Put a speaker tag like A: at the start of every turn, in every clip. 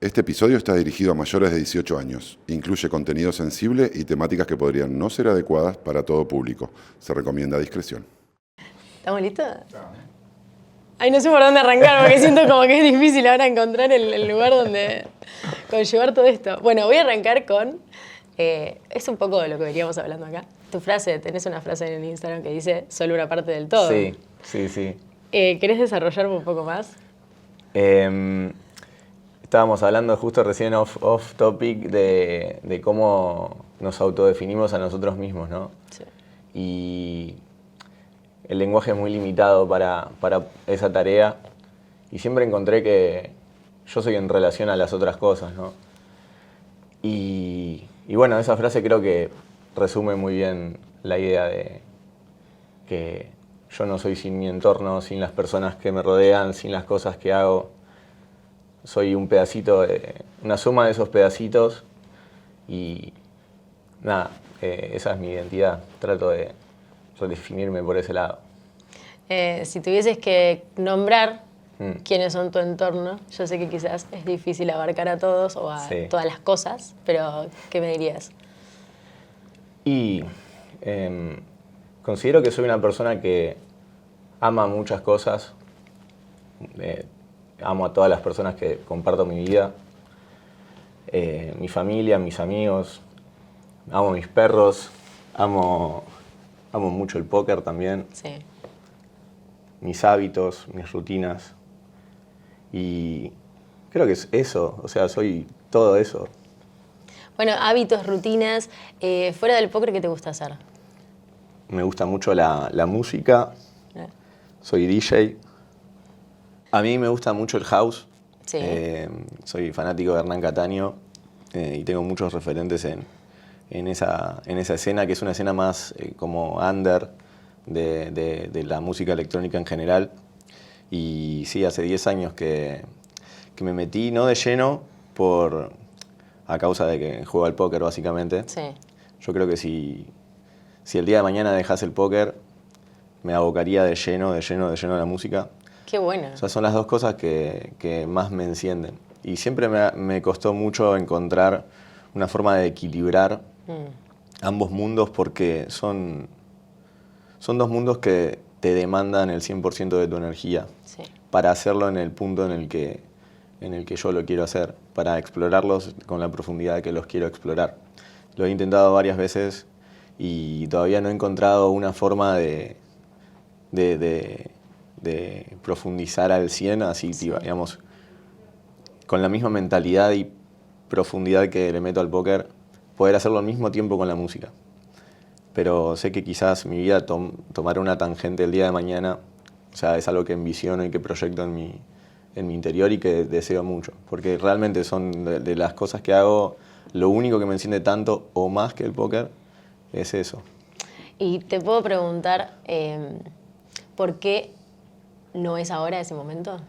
A: Este episodio está dirigido a mayores de 18 años. Incluye contenido sensible y temáticas que podrían no ser adecuadas para todo público. Se recomienda discreción.
B: ¿Estamos listos? Ay, no sé por dónde arrancar porque siento como que es difícil ahora encontrar el lugar donde conllevar todo esto. Bueno, voy a arrancar con... es un poco de lo que veníamos hablando acá. Tu frase, tenés una frase en el Instagram que dice solo una parte del todo.
C: Sí.
B: ¿Querés desarrollarme un poco más?
C: Estábamos hablando justo recién off topic de cómo nos autodefinimos a nosotros mismos, ¿no?
B: Sí.
C: Y el lenguaje es muy limitado para esa tarea. Y siempre encontré que yo soy en relación a las otras cosas, ¿no? Y bueno, esa frase creo que resume muy bien la idea de que yo no soy sin mi entorno, sin las personas que me rodean, sin las cosas que hago. Soy un pedacito, una suma de esos pedacitos y nada, esa es mi identidad. Trato de redefinirme por ese lado.
B: Si tuvieses que nombrar quiénes son tu entorno, yo sé que quizás es difícil abarcar a todos o a todas las cosas, pero ¿qué me dirías?
C: Y considero que soy una persona que ama muchas cosas. Amo a todas las personas que comparto mi vida. Mi familia, mis amigos. Amo a mis perros. Amo mucho el póker también.
B: Sí.
C: Mis hábitos, mis rutinas. Y creo que es eso. O sea, soy todo eso.
B: Bueno, hábitos, rutinas. Fuera del póker, ¿qué te gusta hacer?
C: Me gusta mucho la música. Soy DJ. A mí me gusta mucho el house.
B: Sí.
C: Soy fanático de Hernán Cataño y tengo muchos referentes en esa escena, que es una escena más como under de la música electrónica en general. Y sí, hace 10 años que me metí, no de lleno, a causa de que juego al póker básicamente.
B: Sí.
C: Yo creo que si el día de mañana dejase el póker, me abocaría de lleno a la música.
B: Qué bueno.
C: O sea, son las dos cosas que más me encienden. Y siempre me costó mucho encontrar una forma de equilibrar ambos mundos porque son dos mundos que te demandan el 100% de tu energía para hacerlo en el punto en el que yo lo quiero hacer, para explorarlos con la profundidad que los quiero explorar. Lo he intentado varias veces y todavía no he encontrado una forma de profundizar al 100, así, digamos, con la misma mentalidad y profundidad que le meto al póker, poder hacerlo al mismo tiempo con la música. Pero sé que quizás mi vida tomará una tangente el día de mañana, o sea, es algo que envisiono y que proyecto en mi interior y que deseo mucho, porque realmente son de las cosas que hago, lo único que me enciende tanto o más que el póker es eso.
B: Y te puedo preguntar, ¿por qué no es ahora ese momento?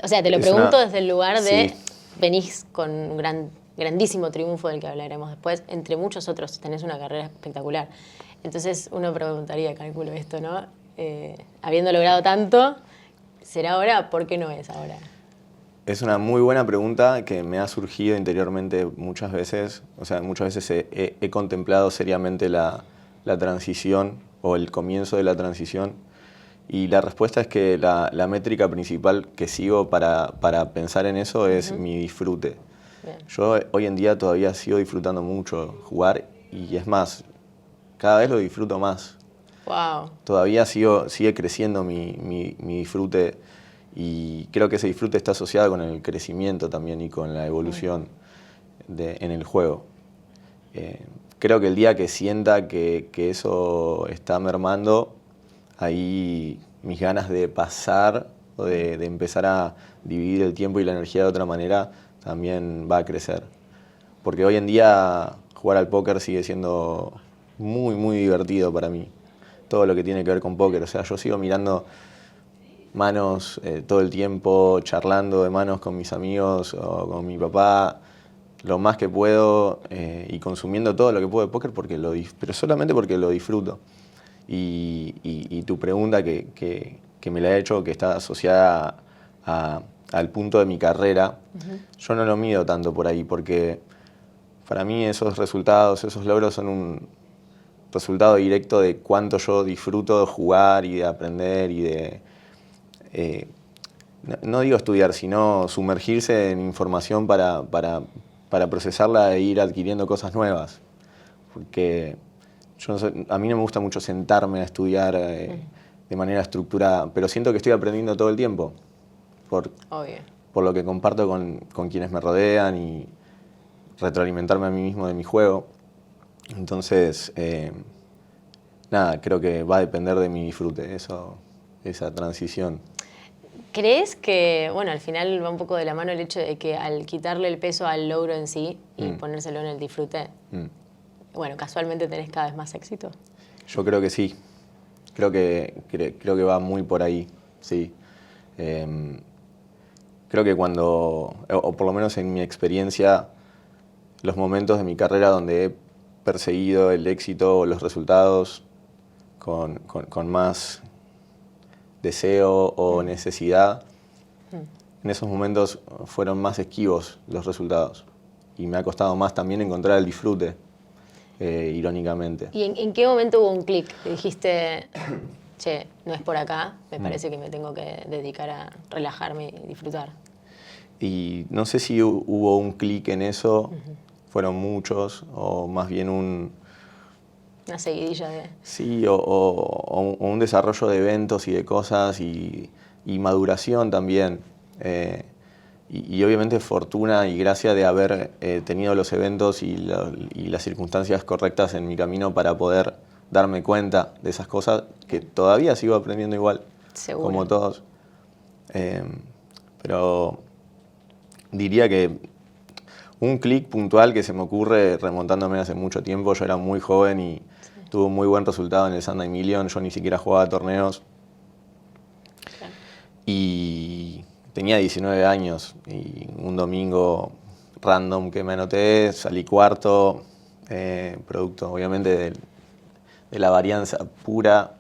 B: O sea, te lo pregunto desde el lugar de venís con un grandísimo triunfo del que hablaremos después, entre muchos otros, tenés una carrera espectacular. Entonces uno preguntaría, calculo esto, ¿no? Habiendo logrado tanto, ¿será ahora? ¿Por qué no es ahora?
C: Es una muy buena pregunta que me ha surgido interiormente muchas veces. O sea, muchas veces he contemplado seriamente la transición o el comienzo de la transición. Y la respuesta es que la métrica principal que sigo para pensar en eso es mi disfrute.
B: Bien.
C: Yo hoy en día todavía sigo disfrutando mucho jugar y es más, cada vez lo disfruto más.
B: Wow.
C: Todavía sigue creciendo mi disfrute y creo que ese disfrute está asociado con el crecimiento también y con la evolución en el juego. Creo que el día que sienta que eso está mermando, ahí mis ganas de pasar o de empezar a dividir el tiempo y la energía de otra manera también va a crecer. Porque hoy en día jugar al póker sigue siendo muy, muy divertido para mí. Todo lo que tiene que ver con póker. O sea, yo sigo mirando manos todo el tiempo, charlando de manos con mis amigos o con mi papá, lo más que puedo y consumiendo todo lo que puedo de póker, pero solamente porque lo disfruto. Y tu pregunta que me la he hecho, que está asociada a al punto de mi carrera, yo no lo mido tanto por ahí, porque para mí esos resultados, esos logros son un resultado directo de cuánto yo disfruto de jugar y de aprender y de, no digo estudiar, sino sumergirse en información para procesarla e ir adquiriendo cosas nuevas. Porque yo no sé, a mí no me gusta mucho sentarme a estudiar de manera estructurada, pero siento que estoy aprendiendo todo el tiempo por lo que comparto con quienes me rodean y retroalimentarme a mí mismo de mi juego. Entonces, nada, creo que va a depender de mi disfrute, esa transición.
B: ¿Crees que, bueno, al final va un poco de la mano el hecho de que al quitarle el peso al logro en sí y ponérselo en el disfrute, bueno, casualmente tenés cada vez más éxito?
C: Yo creo que sí. Creo que va muy por ahí, sí. Creo que cuando, o por lo menos en mi experiencia, los momentos de mi carrera donde he perseguido el éxito o los resultados con más deseo o necesidad, en esos momentos fueron más esquivos los resultados. Y me ha costado más también encontrar el disfrute, irónicamente.
B: ¿Y en qué momento hubo un clic? Dijiste, che, no es por acá, me parece que me tengo que dedicar a relajarme y disfrutar.
C: Y no sé si hubo un clic en eso, fueron muchos, o más bien
B: una seguidilla de...
C: Sí, o un desarrollo de eventos y de cosas y maduración también. Y obviamente fortuna y gracia de haber tenido los eventos y las circunstancias correctas en mi camino para poder darme cuenta de esas cosas que todavía sigo aprendiendo igual,
B: Seguro.
C: como todos. Pero diría que un clic puntual que se me ocurre remontándome hace mucho tiempo, yo era muy joven y tuve un muy buen resultado en el Sunday Million, yo ni siquiera jugaba torneos. Claro. Y tenía 19 años y un domingo random que me anoté, salí cuarto, producto obviamente de la varianza pura,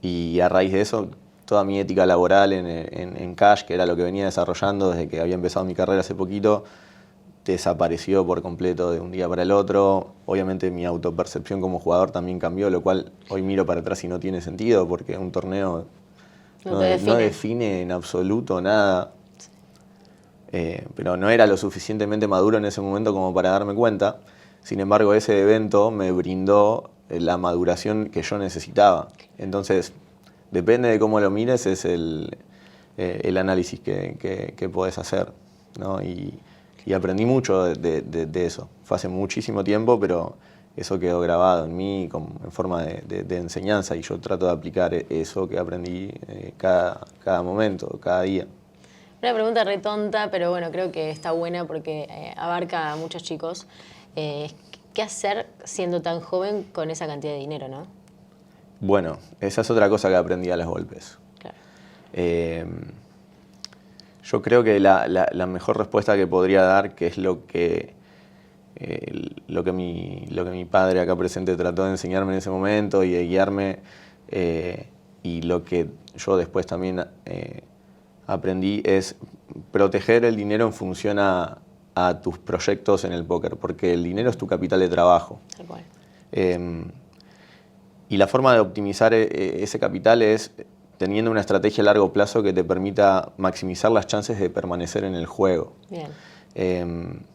C: y a raíz de eso toda mi ética laboral en Cash, que era lo que venía desarrollando desde que había empezado mi carrera hace poquito, desapareció por completo de un día para el otro. Obviamente mi autopercepción como jugador también cambió, lo cual hoy miro para atrás y no tiene sentido porque un torneo no define en absoluto nada. Pero no era lo suficientemente maduro en ese momento como para darme cuenta. Sin embargo, ese evento me brindó la maduración que yo necesitaba. Entonces, depende de cómo lo mires, es el análisis que podés hacer, ¿no? Y aprendí mucho de eso. Fue hace muchísimo tiempo, pero eso quedó grabado en mí en forma de enseñanza y yo trato de aplicar eso que aprendí cada momento, cada día.
B: Una pregunta re tonta, pero bueno, creo que está buena porque abarca a muchos chicos. ¿Qué hacer siendo tan joven con esa cantidad de dinero, no?
C: Bueno, esa es otra cosa que aprendí a los golpes.
B: Claro.
C: Yo creo que la mejor respuesta que podría dar, que es lo que mi padre acá presente trató de enseñarme en ese momento y de guiarme, y lo que yo después también aprendí, es proteger el dinero en función a tus proyectos en el póker, porque el dinero es tu capital de trabajo.
B: Tal cual.
C: Y la forma de optimizar ese capital es teniendo una estrategia a largo plazo que te permita maximizar las chances de permanecer en el juego.
B: Bien.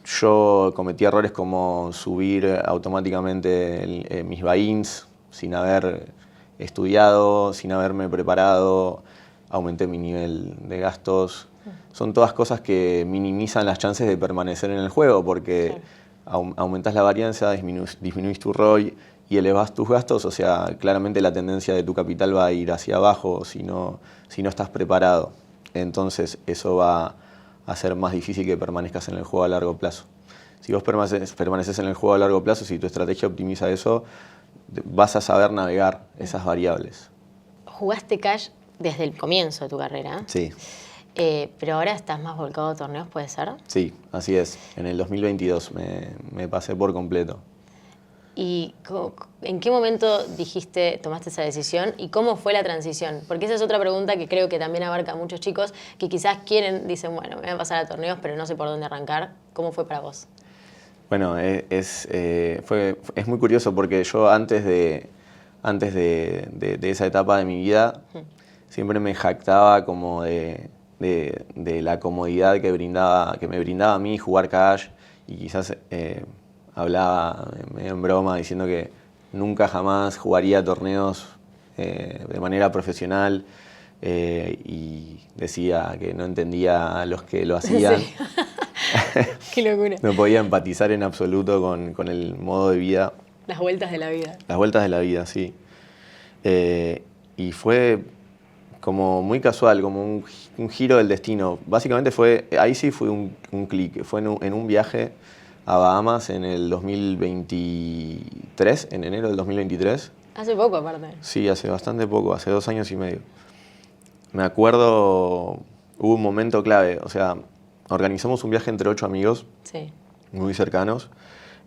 C: Yo cometí errores como subir automáticamente mis buy-ins sin haber estudiado, sin haberme preparado, aumenté mi nivel de gastos. Son todas cosas que minimizan las chances de permanecer en el juego porque aumentás la varianza, disminuís tu ROI y elevás tus gastos, o sea, claramente la tendencia de tu capital va a ir hacia abajo si no estás preparado. Entonces eso va a hacer más difícil que permanezcas en el juego a largo plazo. Si vos permaneces en el juego a largo plazo, si tu estrategia optimiza eso, vas a saber navegar esas variables.
B: ¿Jugaste Cash desde el comienzo de tu carrera?
C: Sí.
B: Pero ahora estás más volcado a torneos, ¿puede ser?
C: Sí, así es. En el 2022 me pasé por completo.
B: ¿Y en qué momento tomaste esa decisión y cómo fue la transición? Porque esa es otra pregunta que creo que también abarca a muchos chicos que quizás dicen, bueno, me voy a pasar a torneos, pero no sé por dónde arrancar. ¿Cómo fue para vos?
C: Bueno, es muy curioso porque yo antes de esa etapa de mi vida siempre me jactaba como de la comodidad que me brindaba a mí jugar Cash, y quizás hablaba medio en broma diciendo que nunca jamás jugaría torneos de manera profesional, y decía que no entendía a los que lo hacían.
B: Sí. Qué locura.
C: No podía empatizar en absoluto con el modo de vida.
B: Las vueltas de la vida.
C: Las vueltas de la vida, sí. Y fue como muy casual, como un giro del destino. Básicamente ahí sí fue un clic. Fue en un viaje a Bahamas en el 2023, en enero del 2023.
B: Hace poco, aparte.
C: Sí, hace bastante poco, hace 2 años y medio. Me acuerdo, hubo un momento clave, o sea, organizamos un viaje entre 8 amigos,
B: sí,
C: muy cercanos,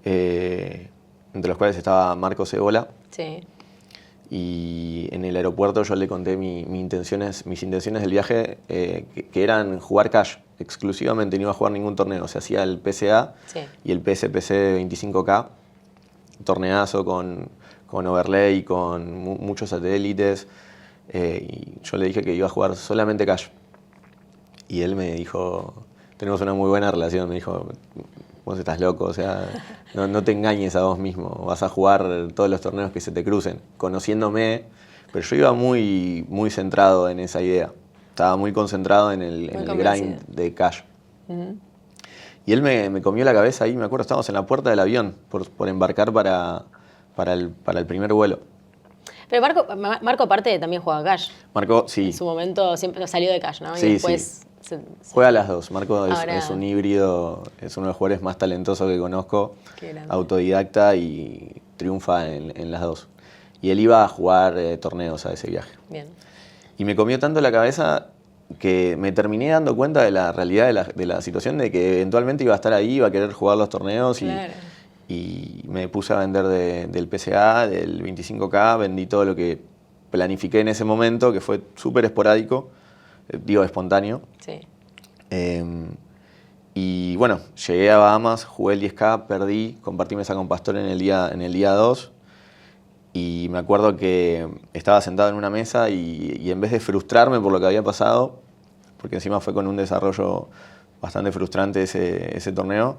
C: entre los cuales estaba Marco Cebola.
B: Sí.
C: Y en el aeropuerto yo le conté mis intenciones del viaje, que eran jugar Cash exclusivamente, no iba a jugar ningún torneo. Se hacía el PSA
B: sí.
C: y el PSPC 25K, torneazo con overlay, con muchos satélites. Y yo le dije que iba a jugar solamente Cash. Y él me dijo, tenemos una muy buena relación, me dijo, vos estás loco, o sea, no te engañes a vos mismo, vas a jugar todos los torneos que se te crucen, conociéndome, pero yo iba muy, muy centrado en esa idea, estaba muy concentrado en el grind de Cash. Y él me comió la cabeza ahí, me acuerdo, estábamos en la puerta del avión por embarcar para el primer vuelo.
B: Pero Marco aparte también juega Cash.
C: Marco, sí.
B: En su momento siempre salió de Cash, ¿no?
C: Sí,
B: y después
C: sí. Juega a las dos. Marco es un híbrido, es uno de los jugadores más talentosos que conozco, autodidacta, y triunfa en las dos. Y él iba a jugar torneos a ese viaje.
B: Bien.
C: Y me comió tanto la cabeza que me terminé dando cuenta de la realidad de la situación, de que eventualmente iba a estar ahí, iba a querer jugar los torneos. Claro. Y me puse a vender del PSA, del 25K, vendí todo lo que planifiqué en ese momento, que fue súper esporádico, espontáneo.
B: Sí.
C: Y bueno, llegué a Bahamas, jugué el 10K, perdí, compartí mesa con Pastor en el día 2. Y me acuerdo que estaba sentado en una mesa y en vez de frustrarme por lo que había pasado, porque encima fue con un desarrollo bastante frustrante ese torneo,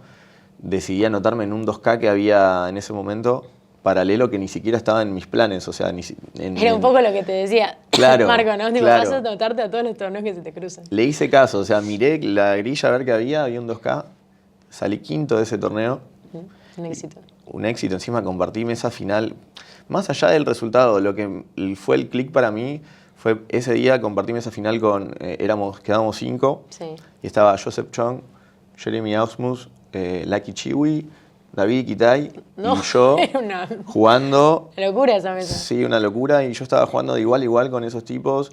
C: decidí anotarme en un 2K que había en ese momento, paralelo, que ni siquiera estaba en mis planes. O sea,
B: era un poco lo que te decía,
C: claro,
B: Marco, ¿no? Tipo,
C: claro.
B: Vas a anotarte a todos los torneos que se te cruzan.
C: Le hice caso, o sea, miré la grilla a ver qué había un 2K, salí quinto de ese torneo.
B: Un éxito.
C: Un éxito, encima compartí mesa final. Más allá del resultado, lo que fue el click para mí fue ese día compartí mesa final quedábamos 5, sí. Y estaba Joseph Chong, Jeremy Ausmus, Lucky Chiwi, David Kitay y yo jugando.
B: Una locura esa mesa.
C: Sí, una locura, y yo estaba jugando de igual a igual con esos tipos,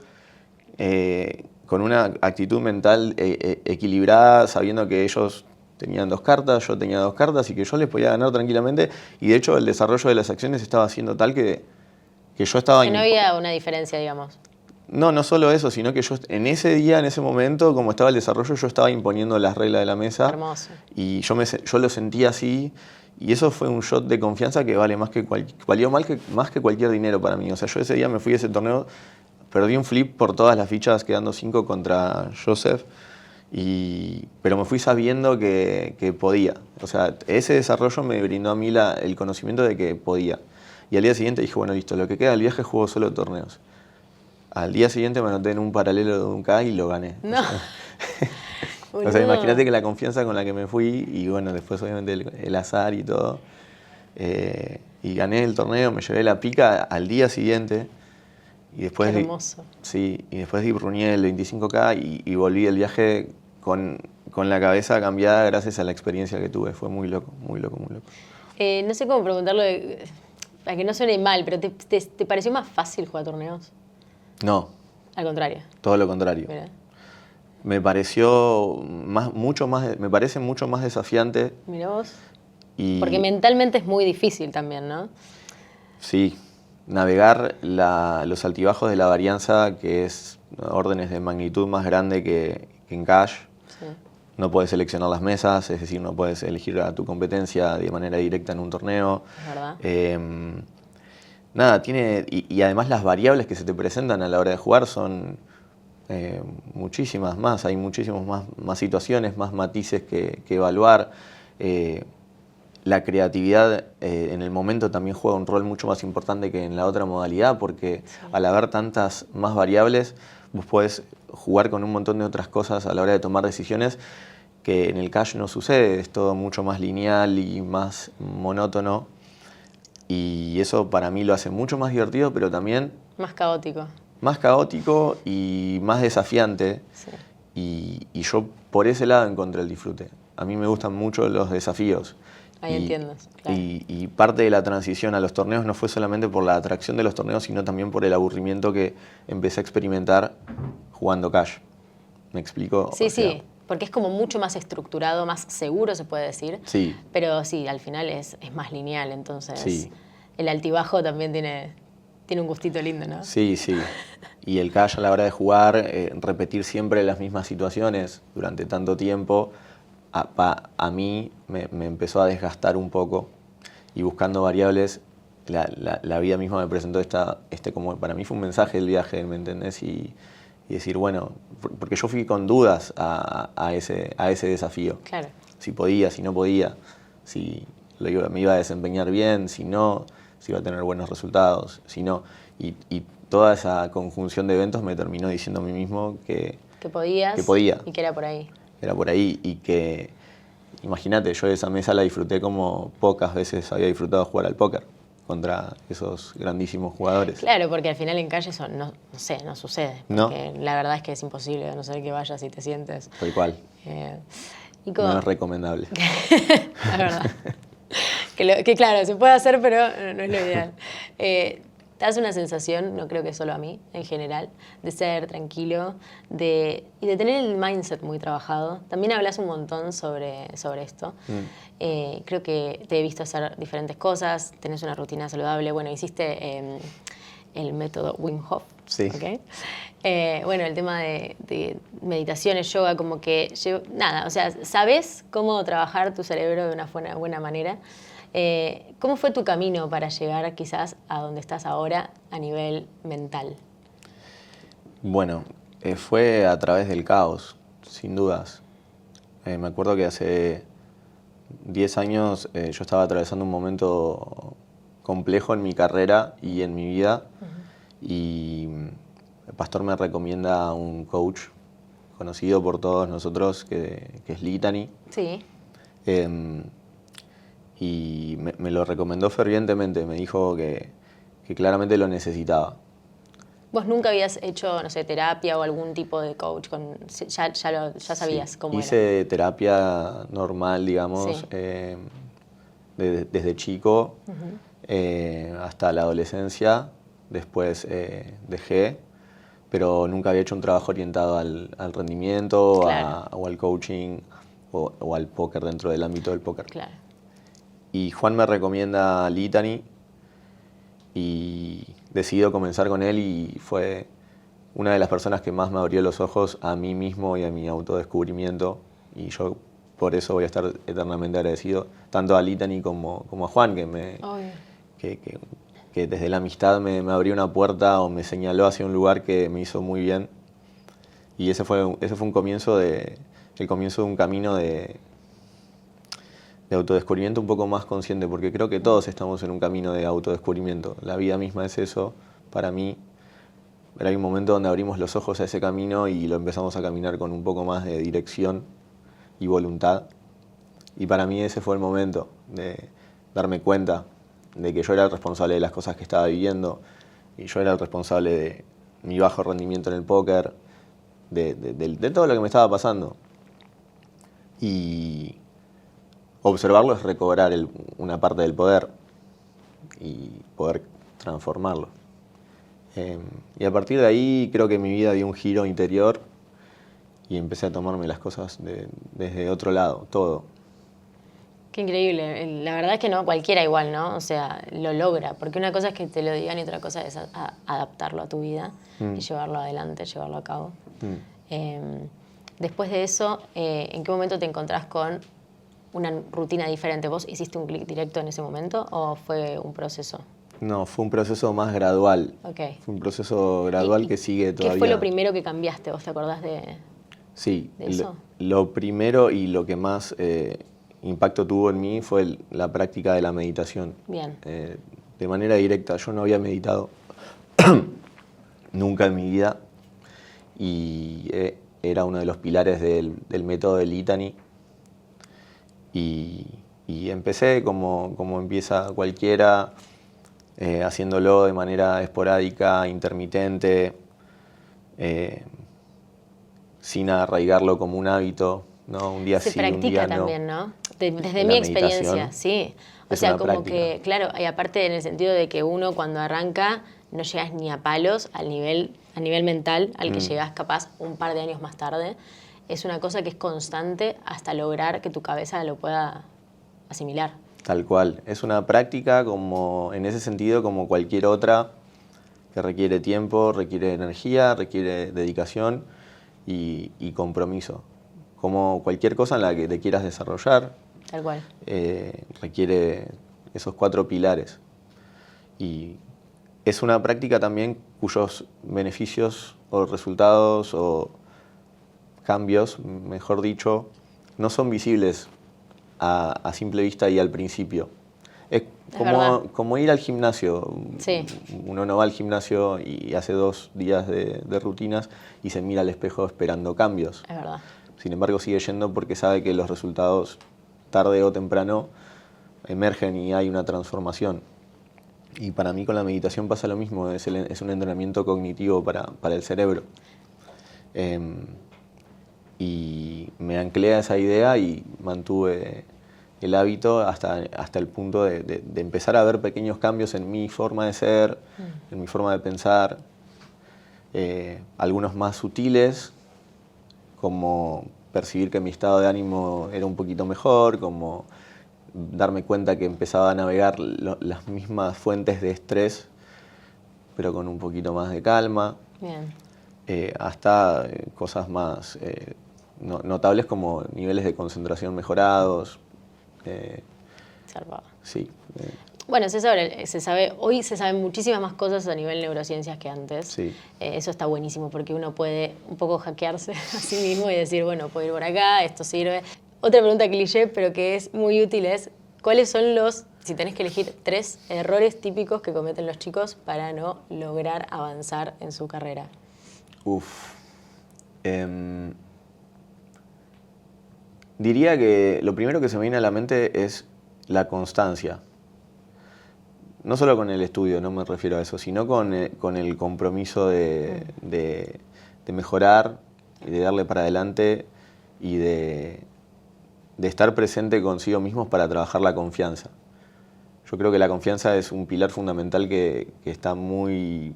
C: con una actitud mental equilibrada, sabiendo que ellos tenían 2 cartas, yo tenía 2 cartas y que yo les podía ganar tranquilamente. Y de hecho el desarrollo de las acciones estaba siendo tal que yo estaba...
B: Que no había una diferencia, digamos.
C: No solo eso, sino que yo en ese día, en ese momento, como estaba el desarrollo, yo estaba imponiendo las reglas de la mesa.
B: Hermoso.
C: Y yo lo sentía así, y eso fue un shot de confianza que valió más que cualquier dinero para mí. O sea, yo ese día me fui a ese torneo, perdí un flip por todas las fichas, quedando 5 contra Joseph, pero me fui sabiendo que podía. O sea, ese desarrollo me brindó a mí el conocimiento de que podía. Y al día siguiente dije, bueno, listo, lo que queda del viaje juego solo torneos. Al día siguiente me anoté en un paralelo de un K y lo gané.
B: No.
C: O sea, imagínate que la confianza con la que me fui, y bueno, después obviamente el azar y todo, y gané el torneo, me llevé la pica al día siguiente. Y después
B: Qué hermoso.
C: Sí, y después reuní el 25K y volví el viaje con la cabeza cambiada gracias a la experiencia que tuve. Fue muy loco, muy loco, muy loco.
B: No sé cómo preguntarlo, para que no suene mal, pero ¿te pareció más fácil jugar torneos?
C: No.
B: Al contrario.
C: Todo lo contrario.
B: Mira.
C: Me parece mucho más desafiante.
B: Mirá vos. Porque mentalmente es muy difícil también, ¿no?
C: Sí, navegar los altibajos de la varianza, que es órdenes de magnitud más grande que en Cash.
B: Sí.
C: No puedes seleccionar las mesas, es decir, no puedes elegir a tu competencia de manera directa en un torneo.
B: Es verdad.
C: Nada, y además las variables que se te presentan a la hora de jugar son muchísimas más. Hay muchísimas más situaciones, más matices que evaluar. La creatividad en el momento también juega un rol mucho más importante que en la otra modalidad, porque al haber tantas más variables, vos podés jugar con un montón de otras cosas a la hora de tomar decisiones que en el Cash no sucede. Es todo mucho más lineal y más monótono. Y eso para mí lo hace mucho más divertido, pero también...
B: Más caótico.
C: Más caótico y más desafiante. Sí. Y yo por ese lado encontré el disfrute. A mí me gustan mucho los desafíos.
B: Ahí entiendo, claro.
C: Y parte de la transición a los torneos no fue solamente por la atracción de los torneos, sino también por el aburrimiento que empecé a experimentar jugando Cash. ¿Me explico?
B: Sí, sí, porque es como mucho más estructurado, más seguro se puede decir.
C: Sí.
B: Pero sí, al final es más lineal, entonces
C: sí.
B: El altibajo también tiene un gustito lindo, ¿no?
C: Sí, sí. Y el Cash a la hora de jugar, repetir siempre las mismas situaciones durante tanto tiempo, a mí me empezó a desgastar un poco, y buscando variables, la vida misma me presentó como para mí fue un mensaje del viaje, ¿me entendés? Y decir, bueno, porque yo fui con dudas a ese desafío.
B: Claro.
C: Si podía, si no podía, si me iba a desempeñar bien, si no, si iba a tener buenos resultados, si no. Y toda esa conjunción de eventos me terminó diciendo a mí mismo que podía.
B: Y que era por ahí.
C: Era por ahí y que, imagínate, yo esa mesa la disfruté como pocas veces había disfrutado jugar al póker contra esos grandísimos jugadores.
B: Claro, porque al final en Cash eso no sucede. Porque la verdad es que es imposible, a no ser que vayas y te sientes.
C: Tal cual. No es recomendable.
B: La verdad. que claro, se puede hacer, pero no es lo ideal. Te das una sensación, no creo que solo a mí, en general, de ser tranquilo y de tener el mindset muy trabajado. También hablas un montón sobre esto. Creo que te he visto hacer diferentes cosas, tenés una rutina saludable. Bueno, hiciste el método Wim Hof.
C: Sí.
B: ¿Okay? Bueno, el tema de meditaciones, yoga, como que... Nada, o sea, sabes cómo trabajar tu cerebro de una buena manera. ¿Cómo fue tu camino para llegar quizás a donde estás ahora a nivel mental?
C: Bueno, fue a través del caos, sin dudas. Me acuerdo que hace 10 años yo estaba atravesando un momento complejo en mi carrera y en mi vida. Y el pastor me recomienda a un coach conocido por todos nosotros que es Litany.
B: Sí.
C: Y me lo recomendó fervientemente, me dijo que claramente lo necesitaba.
B: ¿Vos nunca habías hecho, no sé, terapia o algún tipo de coach? Ya sabías cómo era.
C: Hice terapia normal, digamos, sí. Desde chico hasta la adolescencia, después dejé, pero nunca había hecho un trabajo orientado al rendimiento, claro. O al coaching o al póker dentro del ámbito del póker.
B: Claro.
C: Y Juan me recomienda Litany y decido comenzar con él y fue una de las personas que más me abrió los ojos a mí mismo y a mi autodescubrimiento, y yo por eso voy a estar eternamente agradecido tanto a Litany como a Juan, que desde la amistad me abrió una puerta o me señaló hacia un lugar que me hizo muy bien, y ese fue un comienzo el comienzo de un camino de autodescubrimiento un poco más consciente, porque creo que todos estamos en un camino de autodescubrimiento. La vida misma es eso, para mí. Pero hay un momento donde abrimos los ojos a ese camino y lo empezamos a caminar con un poco más de dirección y voluntad. Y para mí ese fue el momento de darme cuenta de que yo era el responsable de las cosas que estaba viviendo, y yo era el responsable de mi bajo rendimiento en el póker, de todo lo que me estaba pasando. Y observarlo es recobrar una parte del poder y poder transformarlo. Y a partir de ahí creo que mi vida dio un giro interior y empecé a tomarme las cosas desde otro lado, todo.
B: Qué increíble. La verdad es que no cualquiera igual, ¿no? O sea, lo logra. Porque una cosa es que te lo digan y otra cosa es adaptarlo a tu vida y llevarlo adelante, llevarlo a cabo. Después de eso, ¿en qué momento te encontrás con una rutina diferente? ¿Vos hiciste un clic directo en ese momento o fue un proceso?
C: No, fue un proceso más gradual.
B: Okay.
C: Fue un proceso gradual que sigue todavía.
B: ¿Qué fue lo primero que cambiaste? ¿Vos te acordás de eso?
C: Lo primero y lo que más impacto tuvo en mí fue la práctica de la meditación.
B: Bien.
C: De manera directa. Yo no había meditado nunca en mi vida y era uno de los pilares del método de Litany. Y empecé como empieza cualquiera, haciéndolo de manera esporádica, intermitente, sin arraigarlo como un hábito, ¿no? Un día sí, un día no. Se practica también,
B: ¿no? Desde mi experiencia, sí. O sea, como que, claro, y aparte en el sentido de que uno cuando arranca no llegas ni a palos a nivel mental al que llegas capaz un par de años más tarde. Es una cosa que es constante hasta lograr que tu cabeza lo pueda asimilar.
C: Tal cual. Es una práctica como, en ese sentido, como cualquier otra, que requiere tiempo, requiere energía, requiere dedicación y compromiso. Como cualquier cosa en la que te quieras desarrollar.
B: Tal cual.
C: Requiere esos 4 pilares. Y es una práctica también cuyos beneficios o resultados o cambios, mejor dicho, no son visibles a simple vista y al principio. Es como ir al gimnasio.
B: Sí.
C: Uno no va al gimnasio y hace 2 días de rutinas y se mira al espejo esperando cambios.
B: Es verdad.
C: Sin embargo, sigue yendo porque sabe que los resultados, tarde o temprano, emergen y hay una transformación. Y para mí con la meditación pasa lo mismo, es un entrenamiento cognitivo para el cerebro. Y me anclé a esa idea y mantuve el hábito hasta el punto de empezar a ver pequeños cambios en mi forma de ser, en mi forma de pensar, algunos más sutiles, como percibir que mi estado de ánimo era un poquito mejor, como darme cuenta que empezaba a navegar las mismas fuentes de estrés, pero con un poquito más de calma.
B: Bien.
C: Hasta cosas más notables como niveles de concentración mejorados.
B: Salvado.
C: Sí.
B: Bueno, hoy se saben muchísimas más cosas a nivel neurociencias que antes.
C: Sí.
B: Eso está buenísimo porque uno puede un poco hackearse a sí mismo y decir, bueno, puedo ir por acá, esto sirve. Otra pregunta cliché, pero que es muy útil es, ¿cuáles son si tenés que elegir 3 errores típicos que cometen los chicos para no lograr avanzar en su carrera?
C: Diría que lo primero que se me viene a la mente es la constancia. No solo con el estudio, no me refiero a eso, sino con el compromiso de mejorar y de darle para adelante y de estar presente consigo mismos para trabajar la confianza. Yo creo que la confianza es un pilar fundamental que está muy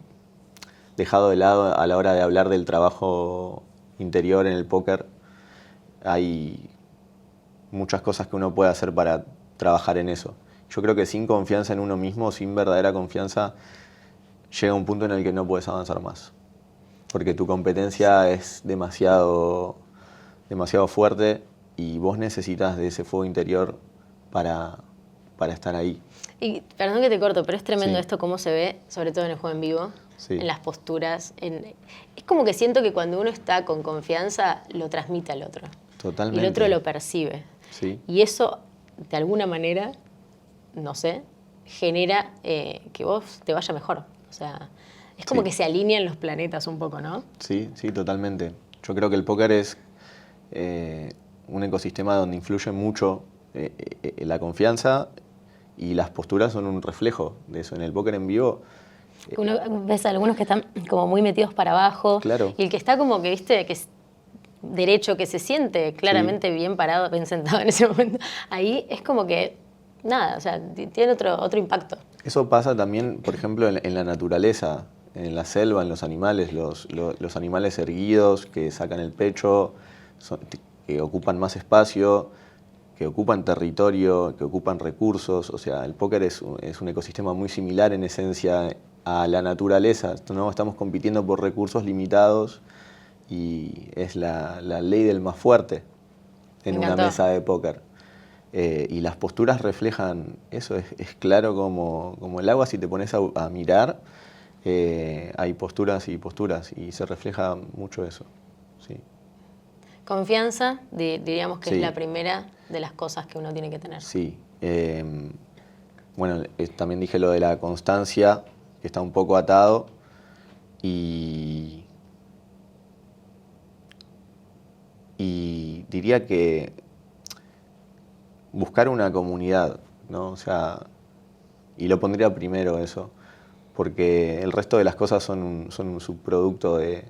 C: dejado de lado a la hora de hablar del trabajo interior en el póker. Hay muchas cosas que uno puede hacer para trabajar en eso. Yo creo que sin confianza en uno mismo, sin verdadera confianza, llega un punto en el que no puedes avanzar más. Porque tu competencia es demasiado fuerte y vos necesitas de ese fuego interior para estar ahí.
B: Y perdón que te corto, pero es tremendo
C: Sí.
B: esto cómo se ve, sobre todo en el juego en vivo,
C: Sí.
B: en las posturas. Es como que siento que cuando uno está con confianza, lo transmite al otro.
C: Totalmente.
B: Y el otro lo percibe.
C: Sí.
B: Y eso, de alguna manera, no sé, genera que vos te vaya mejor. O sea, es como
C: Sí.
B: que se alinean los planetas un poco, ¿no?
C: Sí, totalmente. Yo creo que el póker es un ecosistema donde influye mucho la confianza y las posturas son un reflejo de eso. En el póker en vivo...
B: Uno ves a algunos que están como muy metidos para abajo.
C: Claro.
B: Y el que está como que, viste, que es derecho, que se siente claramente bien parado, bien sentado en ese momento, ahí es como que, nada, o sea, tiene otro impacto.
C: Eso pasa también, por ejemplo, en la naturaleza, en la selva, en los animales. Los animales erguidos que sacan el pecho, que ocupan más espacio, que ocupan territorio, que ocupan recursos. O sea, el póker es un ecosistema muy similar en esencia a la naturaleza, ¿no? Estamos compitiendo por recursos limitados y es la ley del más fuerte en una mesa de póker. Y las posturas reflejan eso, es claro como el agua. Si te pones a mirar, hay posturas y posturas y se refleja mucho eso. Sí.
B: Confianza, diríamos que es la primera de las cosas que uno tiene que tener.
C: Sí. Bueno, también dije lo de la constancia, que está un poco atado, y diría que buscar una comunidad, ¿no? O sea, y lo pondría primero eso, porque el resto de las cosas son un subproducto de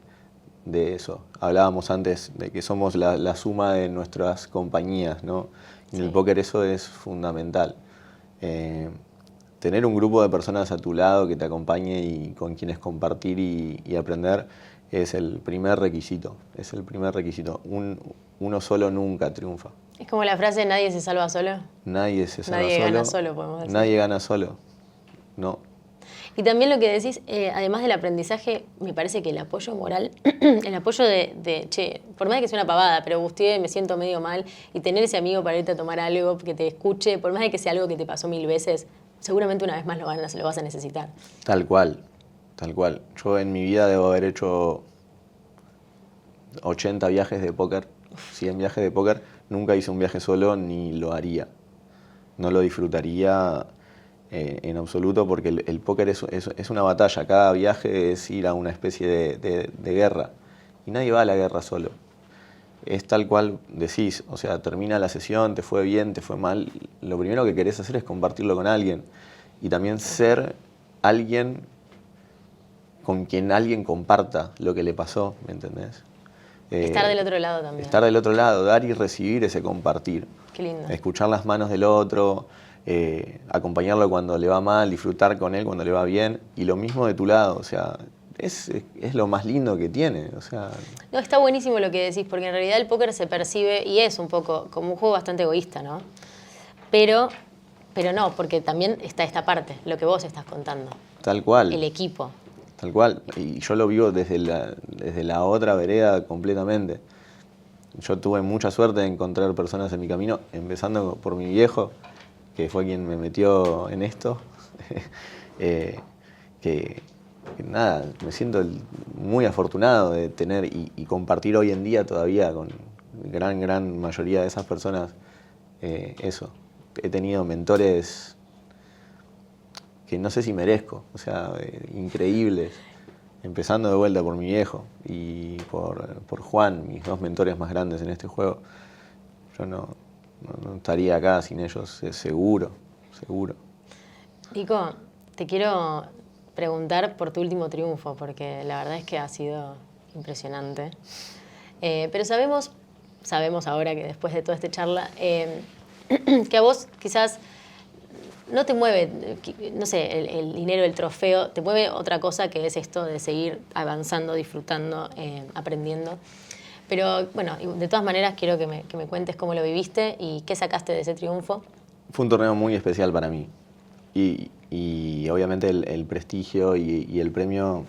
C: eso. Hablábamos antes de que somos la suma de nuestras compañías, ¿no? Y en el póker eso es fundamental. Tener un grupo de personas a tu lado que te acompañe y con quienes compartir y aprender es el primer requisito. Es el primer requisito. Uno solo nunca triunfa.
B: Es como la frase, nadie se salva solo.
C: Nadie se salva solo.
B: Nadie gana solo, podemos decir.
C: Nadie gana solo. No.
B: Y también lo que decís, además del aprendizaje, me parece que el apoyo moral, el apoyo che, por más de que sea una pavada, pero Bustier, me siento medio mal, y tener ese amigo para irte a tomar algo, que te escuche, por más de que sea algo que te pasó 1000 veces, seguramente una vez más lo vas a necesitar.
C: Tal cual, tal cual. Yo en mi vida debo haber hecho 80 viajes de póker, 100 viajes de póker. Nunca hice un viaje solo ni lo haría. No lo disfrutaría en absoluto, porque el póker es una batalla. Cada viaje es ir a una especie de guerra. Y nadie va a la guerra solo. Es tal cual decís, o sea, termina la sesión, te fue bien, te fue mal. Lo primero que querés hacer es compartirlo con alguien. Y también ser alguien con quien alguien comparta lo que le pasó, ¿me entendés?
B: Estar del otro lado también.
C: Estar del otro lado, dar y recibir ese compartir.
B: Qué lindo.
C: Escuchar las manos del otro, acompañarlo cuando le va mal, disfrutar con él cuando le va bien. Y lo mismo de tu lado, o sea, es lo más lindo que tiene. O sea,
B: no, está buenísimo lo que decís, porque en realidad el póker se percibe, y es un poco como un juego bastante egoísta, ¿no? Pero no, porque también está esta parte, lo que vos estás contando.
C: Tal cual.
B: El equipo.
C: Tal cual, y yo lo vivo desde la otra vereda completamente. Yo tuve mucha suerte de encontrar personas en mi camino, empezando por mi viejo, que fue quien me metió en esto. que nada, me siento muy afortunado de tener y compartir hoy en día todavía con gran mayoría de esas personas eso. He tenido mentores que no sé si merezco, o sea, increíbles, empezando de vuelta por mi viejo y por Juan, mis dos mentores más grandes en este juego. Yo no estaría acá sin ellos, seguro.
B: Nico, te quiero preguntar por tu último triunfo, porque la verdad es que ha sido impresionante. Pero sabemos ahora que después de toda esta charla, que a vos quizás no te mueve, no sé, el dinero, el trofeo, te mueve otra cosa, que es esto de seguir avanzando, disfrutando, aprendiendo. Pero bueno, de todas maneras quiero que me cuentes cómo lo viviste y qué sacaste de ese triunfo.
C: Fue un torneo muy especial para mí. Y obviamente el prestigio y el premio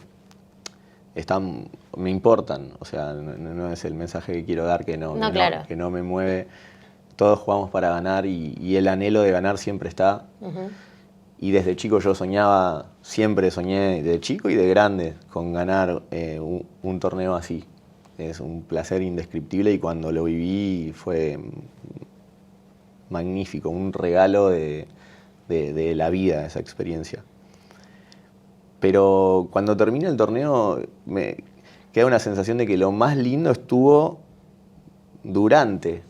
C: me importan. O sea, no es el mensaje que quiero dar, que no me mueve. Todos jugamos para ganar y el anhelo de ganar siempre está. Uh-huh. Y desde chico yo siempre soñé, de chico y de grande, con ganar un torneo así. Es un placer indescriptible y cuando lo viví fue magnífico, un regalo de la vida esa experiencia. Pero cuando termina el torneo me queda una sensación de que lo más lindo estuvo durante.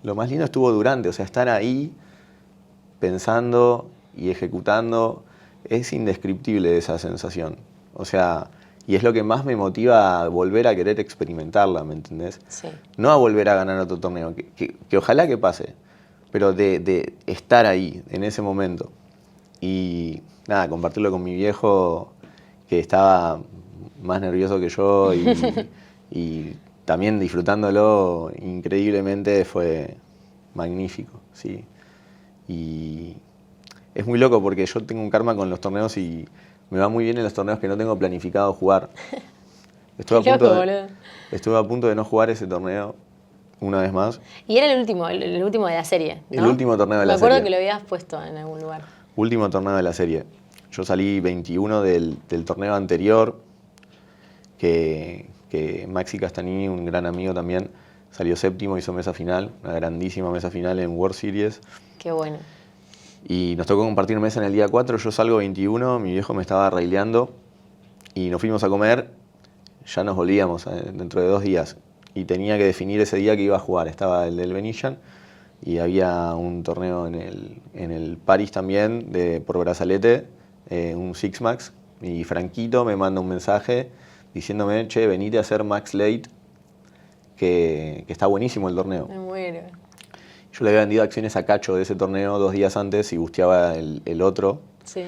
C: Lo más lindo estuvo durante, o sea, estar ahí pensando y ejecutando es indescriptible esa sensación. O sea, y es lo que más me motiva a volver a querer experimentarla, ¿me entendés?
B: Sí.
C: No a volver a ganar otro torneo, que ojalá que pase, pero de estar ahí, en ese momento. Y nada, compartirlo con mi viejo, que estaba más nervioso que yo y también disfrutándolo increíblemente, fue magnífico, sí. Y es muy loco porque yo tengo un karma con los torneos y me va muy bien en los torneos que no tengo planificado jugar. Estuve a punto de no jugar ese torneo una vez más.
B: Y era el último de la serie, ¿no?
C: El último torneo de la serie.
B: Me acuerdo que lo habías puesto en algún lugar.
C: Último torneo de la serie. Yo salí 21 del torneo anterior, que Maxi Castanini, un gran amigo también, salió séptimo, hizo mesa final, una grandísima mesa final en World Series.
B: Qué bueno.
C: Y nos tocó compartir mesa en el día 4, yo salgo 21, mi viejo me estaba raileando y nos fuimos a comer, ya nos volvíamos dentro de 2 días y tenía que definir ese día que iba a jugar. Estaba el del Venetian y había un torneo en el Paris también por brazalete, un Six Max, y Franquito me manda un mensaje diciéndome, che, venite a hacer Max Late, que está buenísimo el torneo.
B: Me muero.
C: Yo le había vendido acciones a Cacho de ese torneo 2 días antes y busteaba el otro.
B: Sí.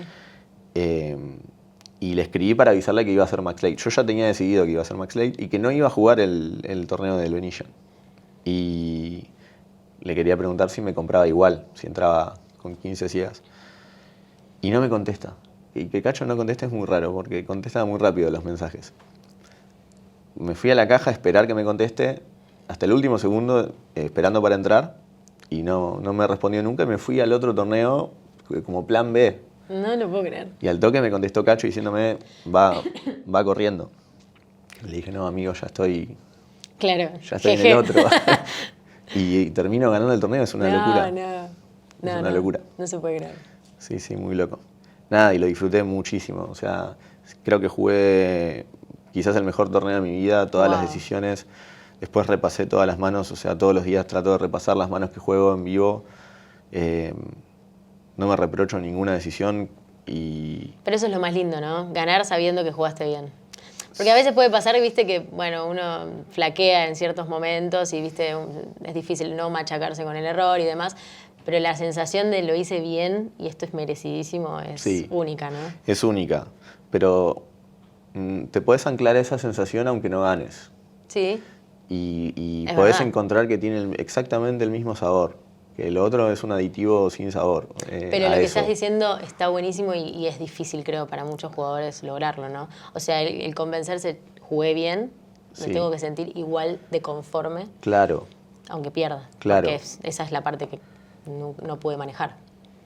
C: Y le escribí para avisarle que iba a hacer Max Late. Yo ya tenía decidido que iba a hacer Max Late y que no iba a jugar el torneo del Venetian. Y le quería preguntar si me compraba igual, si entraba con 15 ciegas. Y no me contesta. Y que Cacho no conteste es muy raro, porque contesta muy rápido los mensajes. Me fui a la caja a esperar que me conteste hasta el último segundo, esperando para entrar, y no me respondió nunca. Me fui al otro torneo como plan B.
B: No lo puedo creer.
C: Y al toque me contestó Cacho diciéndome, va corriendo. Le dije, no, amigo, ya estoy en el otro. Y termino ganando el torneo, es una locura. Es una locura.
B: No se puede creer.
C: Sí, muy loco. Nada, y lo disfruté muchísimo. O sea, creo que jugué quizás el mejor torneo de mi vida, todas las decisiones. Después repasé todas las manos, o sea, todos los días trato de repasar las manos que juego en vivo. No me reprocho ninguna decisión y...
B: Pero eso es lo más lindo, ¿no? Ganar sabiendo que jugaste bien. Porque a veces puede pasar, viste, que bueno, uno flaquea en ciertos momentos y viste, es difícil no machacarse con el error y demás, pero la sensación de lo hice bien y esto es merecidísimo es única, ¿no?
C: Es única, pero te podés anclar a esa sensación aunque no ganes.
B: Sí.
C: Y podés encontrar que tiene exactamente el mismo sabor. Que el otro es un aditivo sin sabor.
B: Pero lo que estás diciendo está buenísimo y es difícil, creo, para muchos jugadores lograrlo, ¿no? O sea, el convencerse, jugué bien, me tengo que sentir igual de conforme.
C: Claro.
B: Aunque pierda.
C: Claro.
B: Porque esa es la parte que no puede manejar.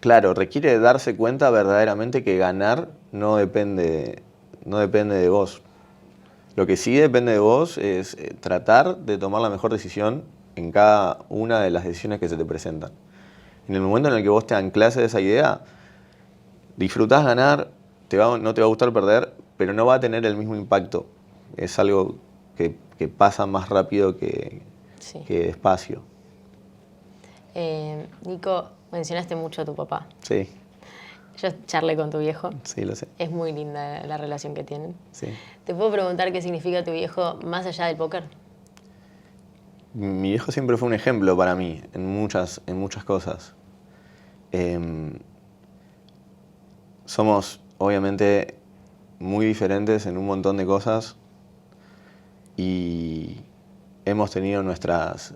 C: Claro, requiere darse cuenta verdaderamente que ganar no depende de vos. Lo que sí depende de vos es tratar de tomar la mejor decisión en cada una de las decisiones que se te presentan. En el momento en el que vos te anclás a esa idea, disfrutás ganar, no te va a gustar perder, pero no va a tener el mismo impacto. Es algo que pasa más rápido que despacio.
B: Nico, mencionaste mucho a tu papá.
C: Sí.
B: Yo charlé con tu viejo.
C: Sí, lo sé.
B: Es muy linda la relación que tienen.
C: Sí.
B: ¿Te puedo preguntar qué significa tu viejo más allá del póker?
C: Mi viejo siempre fue un ejemplo para mí en muchas cosas. Somos obviamente muy diferentes en un montón de cosas y hemos tenido nuestros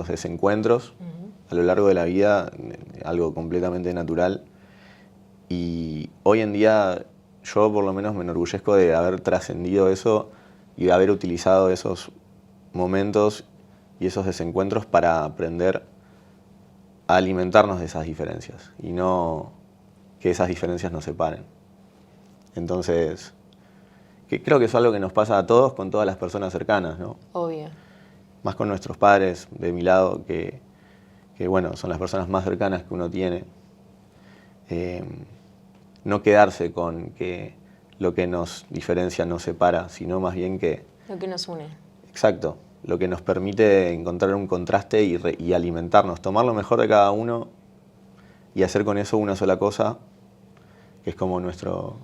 C: desencuentros a lo largo de la vida, algo completamente natural. Y hoy en día yo por lo menos me enorgullezco de haber trascendido eso y de haber utilizado esos momentos y esos desencuentros para aprender a alimentarnos de esas diferencias y no que esas diferencias nos separen. Entonces, creo que es algo que nos pasa a todos con todas las personas cercanas, ¿no?
B: Obvio.
C: Más con nuestros padres, de mi lado, que bueno, son las personas más cercanas que uno tiene. No quedarse con que lo que nos diferencia nos separa, sino más bien que...
B: Lo que nos une.
C: Exacto. Lo que nos permite encontrar un contraste y alimentarnos, tomar lo mejor de cada uno y hacer con eso una sola cosa, que es como nuestro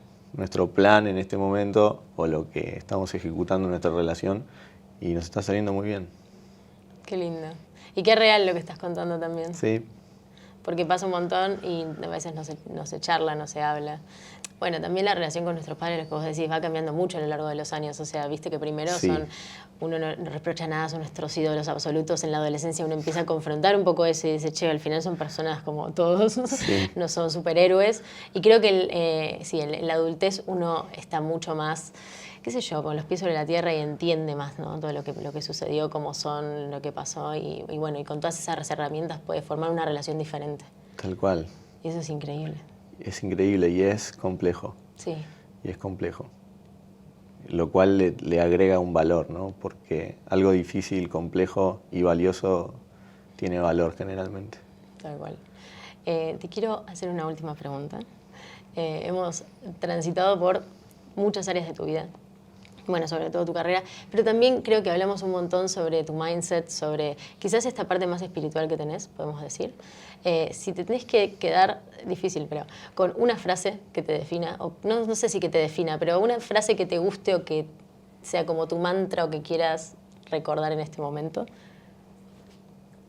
C: plan en este momento o lo que estamos ejecutando en nuestra relación y nos está saliendo muy bien.
B: Qué lindo. Y qué real lo que estás contando también.
C: Sí.
B: Porque pasa un montón y a veces no se charla, no se habla. Bueno, también la relación con nuestros padres, lo que vos decís, va cambiando mucho a lo largo de los años. O sea, viste que primero uno no reprocha nada, son nuestros ídolos absolutos. En la adolescencia uno empieza a confrontar un poco eso y dice, che, al final son personas como todos, no son superhéroes. Y creo que en la adultez uno está mucho más, qué sé yo, con los pies sobre la tierra y entiende más, ¿no? Todo lo que sucedió, cómo son, lo que pasó. Y bueno, y con todas esas herramientas puede formar una relación diferente.
C: Tal cual.
B: Y eso es increíble.
C: Es increíble y es complejo.
B: Sí.
C: Y es complejo. Lo cual le agrega un valor, ¿no? Porque algo difícil, complejo y valioso tiene valor generalmente.
B: Tal cual. Te quiero hacer una última pregunta. Hemos transitado por muchas áreas de tu vida. Bueno, sobre todo tu carrera, pero también creo que hablamos un montón sobre tu mindset, sobre quizás esta parte más espiritual que tenés, podemos decir. Si te tenés que quedar, difícil, pero con una frase que te defina, o no sé si que te defina, pero una frase que te guste o que sea como tu mantra o que quieras recordar en este momento,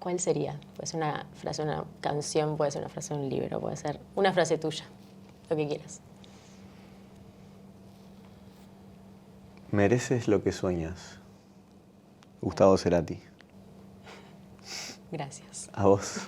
B: ¿cuál sería? Puede ser una frase de una canción, puede ser una frase de un libro, puede ser una frase tuya, lo que quieras.
C: Mereces lo que sueñas. Gustavo Cerati.
B: Gracias.
C: A vos.